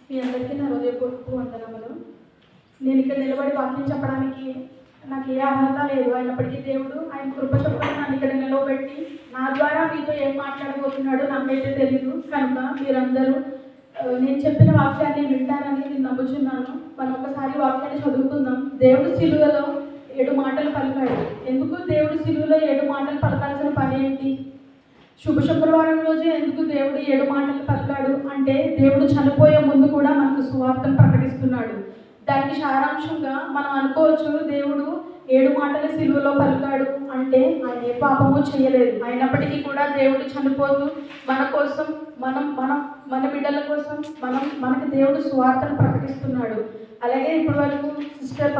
మీ అందరికీ నా హృదయపూర్వక వందనములు. నేను ఇక్కడ నిలబడి వాక్యం చెప్పడానికి నాకు ఏ అర్హత లేదు. అయినప్పటికీ దేవుడు ఆయన కృప చొప్పున నన్ను ఇక్కడ నిలవబెట్టి నా ద్వారా మీతో ఏం మాట్లాడబోతున్నాడో నాకైతే తెలియదు. కనుక మీరందరూ నేను చెప్పిన వాక్యాన్ని వింటారని నేను నమ్ముచున్నాను. మనం ఒకసారి వాక్యాన్ని చదువుకుందాం. దేవుడు సిలువలో 7 మాటలు పలికాడు. ఎందుకు దేవుడు సిలువలో 7 మాటలు పలకాల్సిన పని ఏంటి? శుభ శుక్రవారం రోజు ఎందుకు దేవుడు 7 మాటలు పలికాడు అంటే, దేవుడు చనిపోయే ముందు కూడా మనకు సువార్తను ప్రకటిస్తున్నాడు. దానికి సారాంశంగా మనం అనుకోవచ్చు, దేవుడు 7 మాటలు సిలువలో పలికాడు అంటే ఆయన ఏ పాపము చేయలేదు. అయినప్పటికీ కూడా దేవుడు చనిపోతూ మన కోసం, మన బిడ్డల కోసం మనకి దేవుడు సువార్తను ప్రకటిస్తున్నాడు. అలాగే ఇప్పటి వరకు సిస్టర్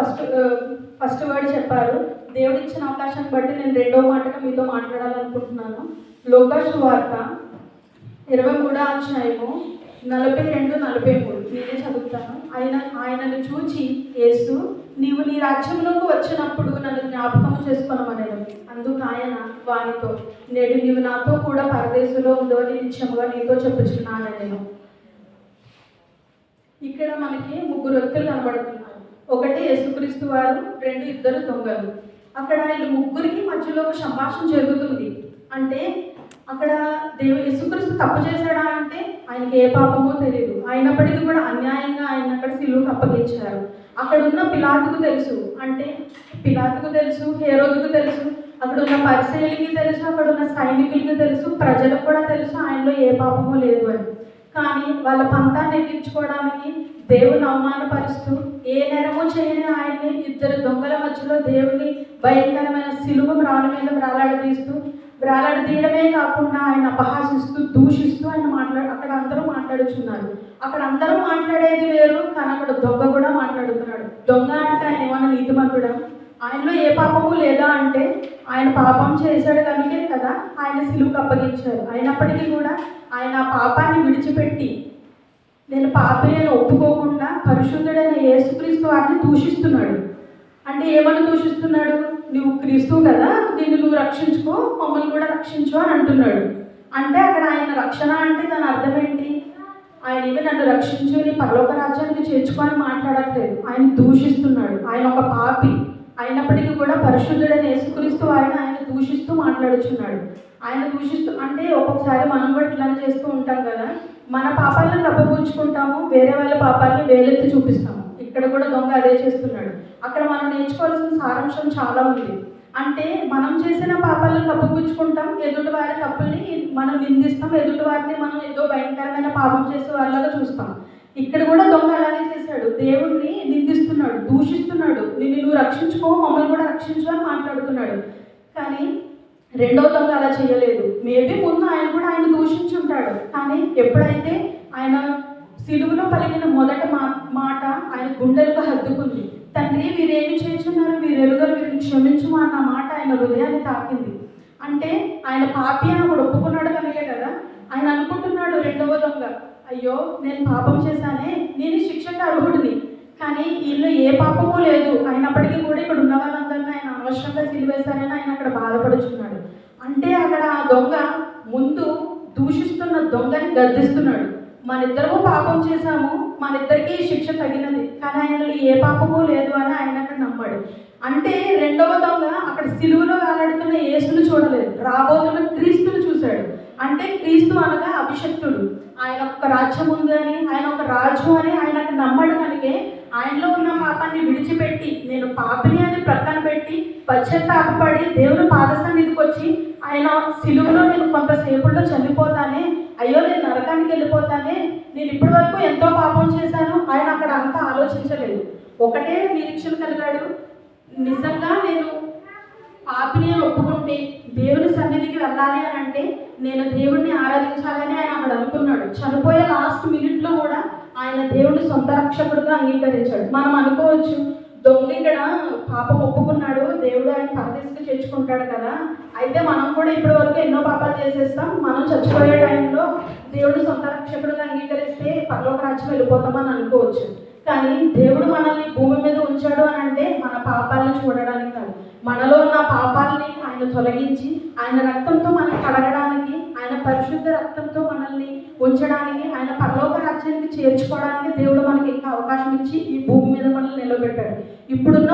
ఫస్ట్ వర్డ్ చెప్పారు. దేవుడు ఇచ్చిన అవకాశాన్ని బట్టి నేను 2వ మాటగా మీతో మాట్లాడాలనుకుంటున్నాను. లోకా సువార్త 23వ అధ్యాయము 42-43 నేనే చదువుతాను. ఆయనను చూచి యేసు, నీవు నీ రాజ్యంలోకి వచ్చినప్పుడు నన్ను జ్ఞాపకం చేసుకొనమనెను. అందుకు ఆయన వానితో, నేడు నీవు నాతో కూడా పరదేశంలో ఉందో నిత్యముగా నీతో చెప్పుచున్నానెను. ఇక్కడ మనకి 3 వ్యక్తులు కనబడుతున్నారు. ఒకటి యేసుక్రీస్తు వారు, 2 ఇద్దరు దొంగలు. అక్కడ వీళ్ళు ముగ్గురికి మధ్యలో ఒక సంభాషణ జరుగుతుంది. అంటే అక్కడ యేసుక్రీస్తు తప్పు చేశాడా అంటే ఆయనకి ఏ పాపమో తెలియదు. అయినప్పటికీ కూడా అన్యాయంగా ఆయన అక్కడ సిలువకు అప్పగించారు. అక్కడ ఉన్న పిలాతుకు తెలుసు, అంటే పిలాతుకు తెలుసు, హేరోదుకు తెలుసు, అక్కడ ఉన్న పరిసయ్యులకి తెలుసు, అక్కడ ఉన్న సైనికులకి తెలుసు, ప్రజలకు కూడా తెలుసు ఆయనలో ఏ పాపమో లేదు అని. కానీ వాళ్ళ పంతాన్ని ఎక్కించుకోవడానికి దేవుని అవమానపరుస్తూ ఏ నేరమో చేయని ఆయన్ని 2 దొంగల మధ్యలో దేవుని భయంకరమైన సిలువ రాళ్ళ మీద వేలాడదీయడమే కాకుండా ఆయన అపహాసిస్తూ దూషిస్తూ ఆయన అక్కడ అందరూ మాట్లాడుచున్నారు. అక్కడ అందరూ మాట్లాడేది వేరు, కానీ అక్కడ దొంగ కూడా మాట్లాడుతున్నాడు. దొంగ అంటే ఆయన ఏమన్నా నీతిమంతుడా? ఆయనలో ఏ పాపము లేదా అంటే ఆయన పాపం చేశాడు కనుకే కదా ఆయన సిలువకు అప్పగించారు. అయినప్పటికీ కూడా ఆయన ఆ పాపాన్ని విడిచిపెట్టి నేను పాపిని అని ఒప్పుకోకుండా పరిశుద్ధుడైన యేసుక్రీస్తు వారిని దూషిస్తున్నాడు. అంటే ఏమని దూషిస్తున్నాడు? నువ్వు క్రీస్తువు కదా, నువ్వు రక్షించుకో, మమ్మల్ని కూడా రక్షించు అని అంటున్నాడు. అంటే అక్కడ ఆయన రక్షణ అంటే దాని అర్థం ఏంటి? ఆయన ఏమి నన్ను రక్షించు, నీ పరలోక రాజ్యానికి చేర్చుకో అని మాట్లాడట్లేదు. ఆయన దూషిస్తున్నాడు. ఆయన ఒక పాపి అయినప్పటికీ కూడా పరిశుద్ధుడైన యేసుక్రీస్తు వారిని ఆయన దూషిస్తూ మాట్లాడుచున్నాడు. ఆయన దూషిస్తూ అంటే ఒక్కొక్కసారి మనం కూడా ఇట్లానే చేస్తూ ఉంటాం కదా, మన పాపాలను కప్పపుచ్చుకుంటాము, వేరే వాళ్ళ పాపాలని వేలెత్తి చూపిస్తాము. ఇక్కడ కూడా దొంగ అదే చేస్తున్నాడు. అక్కడ మనం నేర్చుకోవాల్సిన సారాంశం చాలా ఉంది. అంటే మనం చేసిన పాపాలను కప్పుపుచ్చుకుంటాం, ఎదుటి వారి తప్పుల్ని మనం నిందిస్తాం, ఎదుటి వారిని మనం ఏదో భయంకరమైన పాపం చేసే వాళ్ళగా చూస్తాం. ఇక్కడ కూడా దొంగ అలాగే చేశాడు. దేవుణ్ణి నిందిస్తున్నాడు, దూషిస్తున్నాడు. నువ్వు రక్షించుకో, మమ్మల్ని కూడా రక్షించు అని మాట్లాడుతున్నాడు. కానీ 2వ దొంగ అలా చేయలేదు. మేబీ ముందు ఆయన దూషించుంటాడు. కానీ ఎప్పుడైతే ఆయన సిలువలో పలికిన మొదటి మాట ఆయన గుండెలకు హద్దుకుంది. తండ్రి, వీరేమి చేస్తున్నారు, వీరెరుగరు, వీరిని క్షమించుమా అన్న మాట ఆయన హృదయాన్ని తాకింది. అంటే ఆయన పాపి అని కూడా ఒప్పుకున్నాడు కనుకే కదా ఆయన అనుకుంటున్నాడు 2వ దొంగ, అయ్యో నేను పాపం చేశానే, నేను శిక్షకు అర్హుడిని, కానీ వీళ్ళు ఏ పాపమూ లేదు. అయినప్పటికీ కూడా ఇక్కడ ఉన్న వాళ్ళందరినీ ఆయన అనవసరంగా సిలువేశారని ఆయన అక్కడ బాధపడుచున్నాడు. అంటే అక్కడ ఆ దొంగ ముందు దూషిస్తున్న దొంగని గద్దిస్తున్నాడు. మనిద్దరము పాపం చేశాము, మనిద్దరికీ శిక్ష తగినది, కానీ ఆయనలో ఏ పాపము లేదు అని ఆయన అక్కడ నమ్మాడు. అంటే 2వ దొంగ అక్కడ సిలువలో వేలాడుతున్న యేసును చూడలేదు, రాబోతున్న క్రీస్తును చూశాడు. అంటే క్రీస్తు అనగా అభిషక్తుడు, ఆయన ఒక రాజ్యం ఉందని, ఆయన ఒక రాజు అని ఆయన అక్కడ నమ్మడు కనుకే ఆయనలో ఉన్న పాపాన్ని విడిచిపెట్టి నేను పాపిని అని ప్రక్కన పెట్టి పశ్చాత్తాపడి దేవుని పాద సన్నిధికి వచ్చి ఆయన సిలువలో నేను కొంతసేపుల్లో చనిపోతానే, అయ్యో నేను నరకానికి వెళ్ళిపోతానే, నేను ఇప్పటి వరకు ఎంతో పాపం చేశాను, ఆయన అక్కడ అంతా ఆలోచించలేదు. ఒకటే నిరీక్షణ కలిగాడు, నిజంగా నేను పాపిని అని ఒప్పుకుంటే దేవుని సన్నిధికి వెళ్ళాలి అని అంటే నేను దేవుడిని ఆరాధించాలని ఆయన అక్కడ అనుకున్నాడు. చనిపోయే లాస్ట్ మినిట్లో కూడా ఆయన దేవుని సొంత రక్షకుడుగా అంగీకరించాడు. మనం అనుకోవచ్చు, దొంగ ఇక్కడ పాపం ఒప్పుకున్నాడు, దేవుడు ఆయన పరదేశంకి చేర్చుకుంటాడు కదా, అయితే మనం కూడా ఇప్పటి వరకు ఎన్నో పాపాలు చేసేస్తాం, మనం చచ్చిపోయే టైంలో దేవుడు సొంత రక్షకుడుగా అంగీకరిస్తే పరలోక రాజ్యం వెళ్ళిపోతామని అనుకోవచ్చు. కానీ దేవుడు మనల్ని భూమి మీద ఉంచాడు అని అంటే మన పాపాలను చూడడానికి కాదు, మనలో ఉన్న పాపాలని ఆయన తొలగించి ఆయన రక్తంతో మనం కడగడానికి, ఆయన ఆయన పరిశుద్ధ రక్తంతో మనల్ని ఉంచడానికి, ఆయన పరలోక రాజ్యానికి చేర్చుకోవడానికి దేవుడు మనకి ఇంకా అవకాశం ఇచ్చి ఈ భూమి మీద మనల్ని నిలబెట్టాడు. ఇప్పుడున్న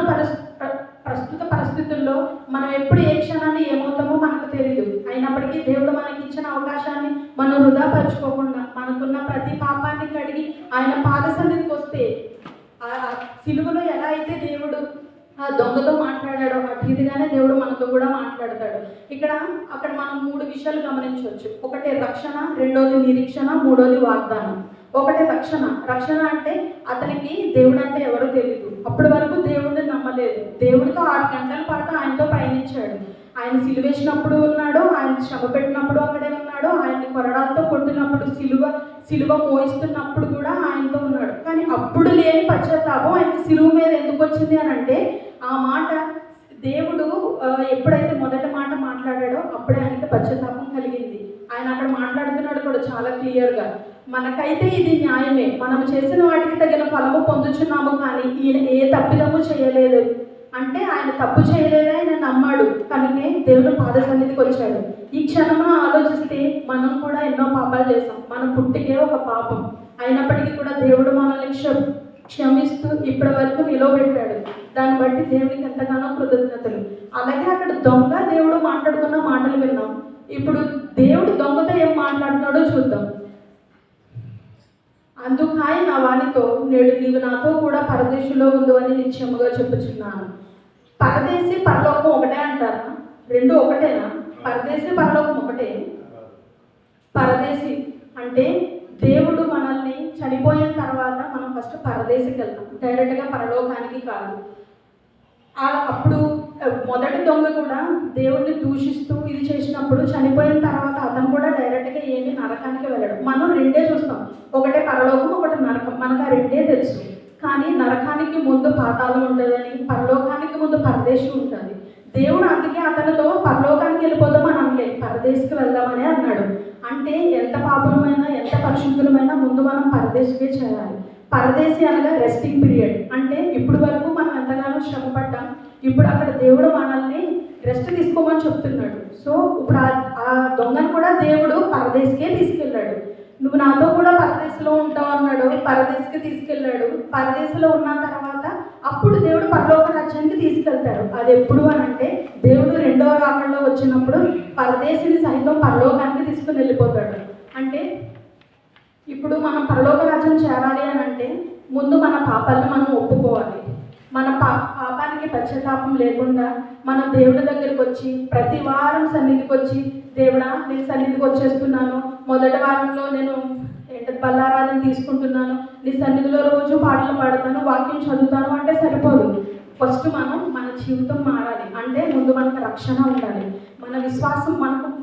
ప్రస్తుత పరిస్థితుల్లో మనం ఎప్పుడు ఏ క్షణాన్ని ఏమవుతామో మనకు తెలియదు. అయినప్పటికీ దేవుడు మనకి ఇచ్చిన అవకాశాన్ని మనం వృధా పరుచుకోకుండా మనకున్న ప్రతి పాపాన్ని కడిగి ఆయన పాద సన్నిధికి వస్తే, ఆ సిలువలో ఎలా అయితే దేవుడు ఆ దొంగతో మాట్లాడాడో అతిథిగానే దేవుడు మనతో కూడా మాట్లాడతాడు. అక్కడ మనం 3 విషయాలు గమనించవచ్చు. ఒకటి రక్షణ, రెండోది నిరీక్షణ, మూడోది వాగ్దానం. ఒకటి రక్షణ అంటే అతనికి దేవుడు అంటే ఎవరో తెలియదు. అప్పటి వరకు దేవుడిని నమ్మలేదు. దేవుడితో 6 గంటల పాటు ఆయనతో పయనించాడు. ఆయన సిలువేసినప్పుడు ఉన్నాడు, ఆయన శ్రమ పెట్టినప్పుడు అక్కడే ఉన్నాడు, ఆయన్ని కొరడాలతో కొట్టినప్పుడు సిలువ మోయిస్తున్నప్పుడు కూడా ఆయనతో ఉన్నాడు. కానీ అప్పుడు లేని పశ్చాత్తాపం ఆయనకి సిలువ మీద ఎందుకు వచ్చింది అని అంటే, ఆ మాట దేవుడు ఎప్పుడైతే మొదటి మాట మాట్లాడాడో అప్పుడే ఆయనకి పశ్చాత్తాపం కలిగింది. ఆయన అక్కడ మాట్లాడుతున్నాడు కూడా చాలా క్లియర్గా, మనకైతే ఇది న్యాయమే, మనం చేసిన వాటికి తగిన ఫలము పొందుచున్నాము, కానీ ఈయన ఏ తప్పిదము చేయలేదు అంటే ఆయన తప్పు చేయలేదే ఆయన నమ్మాడు. కనుకే దేవుడు పాద సన్నిధికి వచ్చాడు. ఈ క్షణంలో ఆలోచిస్తే మనం కూడా ఎన్నో పాపాలు చేసాం. మన పుట్టికే ఒక పాపం అయినప్పటికీ కూడా దేవుడు మనల్ని క్షమిస్తూ ఇప్పటి వరకు నిలవబెట్టాడు. దాన్ని బట్టి దేవునికి ఎంతగానో కృతజ్ఞతలు. అలాగే అక్కడ దొంగ దేవుడు మాట్లాడుకున్న మాటలు విన్నాం. ఇప్పుడు దేవుడు దొంగతో ఏం మాట్లాడుతున్నాడో చూద్దాం. అందుకాయ నా వానితో, నేడు నీవు నాతో కూడా పరదేశంలో ఉండు అని నిశ్చయముగా చెప్పుచున్నాను. పరదేశి పరలోకం ఒకటే అంటారా? రెండు ఒకటేనా? పరదేశి పరలోకం ఒకటే. పరదేశి అంటే దేవుడు మనల్ని చనిపోయిన తర్వాత మనం ఫస్ట్ పరదేశికి వెళ్తాం, డైరెక్ట్గా పరలోకానికి కాదు. అప్పుడు మొదటి దొంగ కూడా దేవుడిని దూషిస్తూ ఇది చేసినప్పుడు చనిపోయిన తర్వాత అతను కూడా డైరెక్ట్గా ఏమి నరకానికి వెళ్ళడం. మనం రెండే చూస్తాం, ఒకటే పరలోకం, ఒకటి నరకం. మనకు ఆ రెండే తెలుసు. కానీ నరకానికి ముందు పాతాళం ఉంటుందని, పరలోకానికి ముందు పరదేశం ఉంటుంది. దేవుడు అందుకే అతనితో పరలోకానికి వెళ్ళిపోదాం అని అనలే, పరదేశికి వెళ్దామని అన్నాడు. అంటే ఎంత పాపలమైనా ఎంత పరిశుద్ధులమైనా ముందు మనం పరదేశికే చేయాలి. పరదేశి అనగా రెస్టింగ్ పీరియడ్. అంటే ఇప్పుడు వరకు మనం ఎంతగానో శ్రమపడ్డాం, ఇప్పుడు అక్కడ దేవుడు మనల్ని రెస్ట్ తీసుకోమని చెప్తున్నాడు. సో ఇప్పుడు ఆ దొంగను కూడా దేవుడు పరదేశికే తీసుకెళ్ళాడు. నువ్వు నాతో కూడా పరదేశంలో ఉంటావు అన్నాడు, పరదేశికి తీసుకెళ్ళాడు. పరదేశంలో ఉన్న తర్వాత అప్పుడు దేవుడు పరలోక రాజ్యానికి తీసుకెళ్తాడు. అది ఎప్పుడు అని అంటే దేవుడు 2వ రాకడలో వచ్చినప్పుడు పరదేశిని సైతం పరలోకానికి తీసుకుని వెళ్ళిపోతాడు. అంటే ఇప్పుడు మనం పరలోక రాజ్యం చేరాలి అని అంటే ముందు మన పాపాలను మనం ఒప్పుకోవాలి. మన పాపానికి పశ్చాత్తాపం లేకుండా మనం దేవుడి దగ్గరికి వచ్చి ప్రతి వారం సన్నిధికి వచ్చి, దేవుడా నేను సన్నిధికి వచ్చేస్తున్నాను, మొదటి వారంలో నేను బల్లారాధన తీసుకుంటున్నాను, నీ సన్నిధిలో రోజు పాటలు పాడుతాను, వాక్యం చదువుతాను అంటే సరిపోదు. ఫస్ట్ మనం మన జీవితం మారాలి. అంటే ముందు మనకు రక్షణ ఉండాలి. మనకు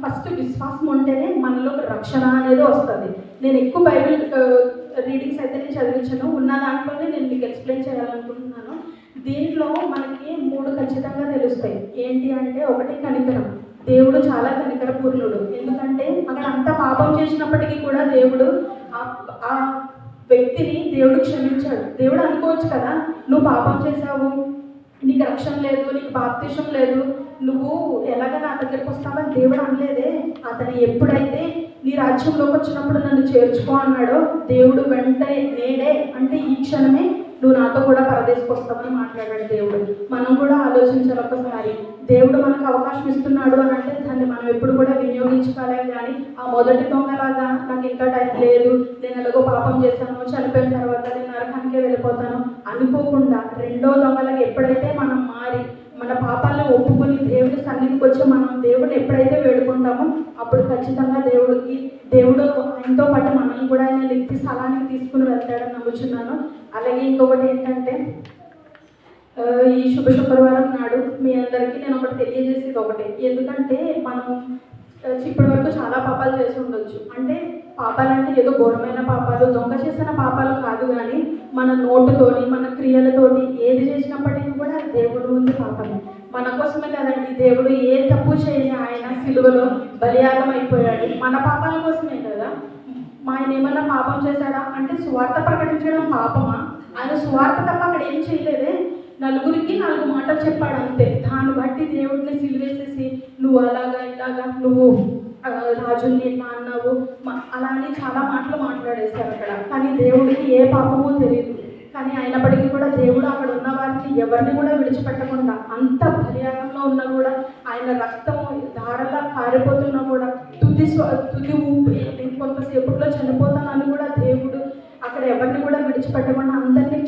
ఫస్ట్ విశ్వాసం ఉంటేనే మనలో రక్షణ అనేది వస్తుంది. నేను ఎక్కువ బైబిల్ రీడింగ్స్ అయితే నేను చదివించాను, ఉన్న దాంట్లోనే నేను మీకు ఎక్స్ప్లెయిన్ చేయాలనుకుంటున్నాను. దీంట్లో మనకి 3 ఖచ్చితంగా తెలుస్తాయి. ఏంటి అంటే, ఒకటి కనికరం. దేవుడు చాలా కనికరపూర్ణుడు. ఎందుకంటే అక్కడ అంత పాపం చేసినప్పటికీ కూడా దేవుడు ఆ వ్యక్తిని దేవుడు క్షమించాడు. దేవుడు అనుకోవచ్చు కదా, నువ్వు పాపం చేశావు, నీకు రక్షణ లేదు, నీకు బాప్తిసం లేదు, నువ్వు ఎలాగ నా దగ్గరికి వస్తావని దేవుడు అనలేదే. అతను ఎప్పుడైతే నీ రాజ్యంలోకి వచ్చినప్పుడు నన్ను చేర్చుకో అన్నాడో, దేవుడు వెంటనే నేడే అంటే ఈ క్షణమే నువ్వు నాతో కూడా పరదేశకు వస్తామని మాట్లాడాడు దేవుడు. మనం కూడా ఆలోచించాలి ఒకసారి. దేవుడు మనకు అవకాశం ఇస్తున్నాడు అని అంటే దాన్ని మనం ఎప్పుడు కూడా వినియోగించుకోవాలి. కానీ ఆ మొదటి దొంగలాగా నాకు ఇంకా టైం లేదు, నేను ఎలాగో పాపం చేశాను, చనిపోయిన తర్వాత నేను నరకానికే వెళ్ళిపోతాను అనుకోకుండా, 2వ దొంగలాగా ఎప్పుడైతే మనం మారి మన పాపాలను ఒప్పుకొని దేవుడి సన్నిధికి వచ్చి మనం దేవుడిని ఎప్పుడైతే వేడుకుంటామో అప్పుడు ఖచ్చితంగా దేవుడు ఆయనతో పాటు మనల్ని కూడా ఆయన నిత్య స్థలానికి తీసుకుని వెళ్తాడని నమ్ముచున్నాను. అలాగే ఇంకొకటి ఏంటంటే, ఈ శుభ శుక్రవారం నాడు మీ అందరికీ నేను ఒకటి తెలియజేసేది ఒకటే. ఎందుకంటే మనం ఇప్పటి వరకు చాలా పాపాలు చేసి ఉండొచ్చు. అంటే పాపాలంటే ఏదో ఘోరమైన పాపాలు, దొంగ చేసిన పాపాలు కాదు, కానీ మన నోటుతోని మన క్రియలతోటి ఏది చేసినప్పటికీ కూడా దేవుడు ఉంది పాపమే. మన కోసమే కదండి దేవుడు ఏ తప్పు చేయని ఆయన సిలువలో బలియాగం అయిపోయాడు. మన పాపాల కోసమే కదా. ఆయన ఏమన్నా పాపం చేశాడా అంటే సువార్త ప్రకటించడం పాపమా? ఆయన సువార్త తప్ప అక్కడ ఏం చేయలేదే. నలుగురికి 4 మాటలు చెప్పాడు అంతే. దాన్ని బట్టి దేవుడిని సిలువేసేసి నువ్వు అలాగా ఇలాగా నువ్వు రాజుని ఎట్లా అన్నావు అలా అని చాలా మాటలు మాట్లాడేశారు అక్కడ. కానీ దేవుడికి ఏ పాపమో తెలియదు. కానీ అయినప్పటికీ కూడా దేవుడు అక్కడ ఉన్న వారిని ఎవరిని కూడా విడిచిపెట్టకుండా, అంత బలియాగంలో ఉన్నా కూడా, ఆయన రక్తం ధారలా కారిపోతున్నా కూడా, తుది ఊపి కొంతసేపట్లో చనిపోతానని కూడా దేవుడు అక్కడ ఎవరిని కూడా విడిచిపెట్టకుండా అందరినీ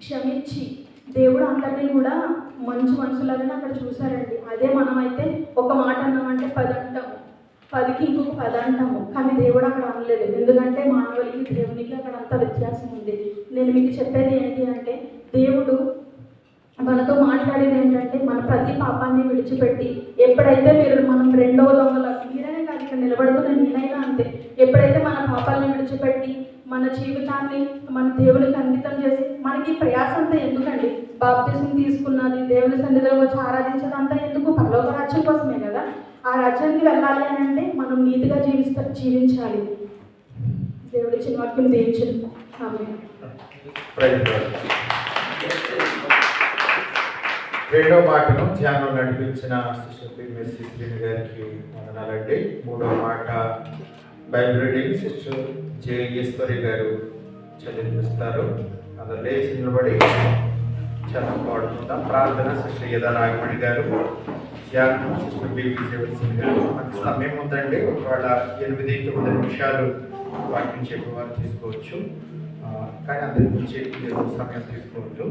క్షమించి దేవుడు అందరినీ కూడా మంచి మనుషులాగానే అక్కడ చూశారండి. అదే మనమైతే ఒక మాట అన్నామంటే 10 అంటాము, 10కి ఇంకొక 10 అంటాము. కానీ దేవుడు అక్కడ అనలేదు. ఎందుకంటే మానవులకి దేవునికి అక్కడ అంత వ్యత్యాసం ఉంది. నేను మీకు చెప్పేది ఏంటి అంటే, దేవుడు మనతో మాట్లాడేది ఏంటంటే, మన ప్రతి పాపాన్ని విడిచిపెట్టి, ఎప్పుడైతే మనం రెండవ దొంగల మీరైనా కాదు, ఇక్కడ నిలబడుతున్న నేనైనా అంతే, ఎప్పుడైతే మన పాపాలని విడిచిపెట్టి మన జీవితాన్ని మన దేవునికి అంకితం చేసి, మనకి ప్రయాసంతా ఎందుకండి? బాప్తిసం తీసుకున్నది, దేవుని సన్నిధిలో వచ్చి ఆరాధించదంతా ఎందుకు? పరలోక రాజ్యం కోసమే కదా. ఆ రాజ్యానికి వెళ్ళాలి అని అంటే మనం నీతిగా జీవించాలి. దేవుడి చిన్న వాక్యం దీవించండి. ఆమేన్. రెండో మాటను ధ్యానం నడిపించిన సిస్టర్ పిఎంఎస్సి శ్రీని గారికి వందనాలండి. మూడో మాట బైబిల్ రీడింగ్ సిస్టర్ జే ఈశ్వరి గారు చదివిస్తారు. అందరు లేచి నిలబడి చాలా పాడుకుంటాం. ప్రార్థన సిస్టర్ యదా నాగమణి గారు, ధ్యానం సిస్టర్ బి విజయవర్ధన్ గారు. మనకి సమయం ఉందండి. ఒకవేళ 8-9 నిమిషాలు వాక్యం చెప్పేవారు తీసుకోవచ్చు, కానీ అందరి గురించి సమయం తీసుకోవద్దు.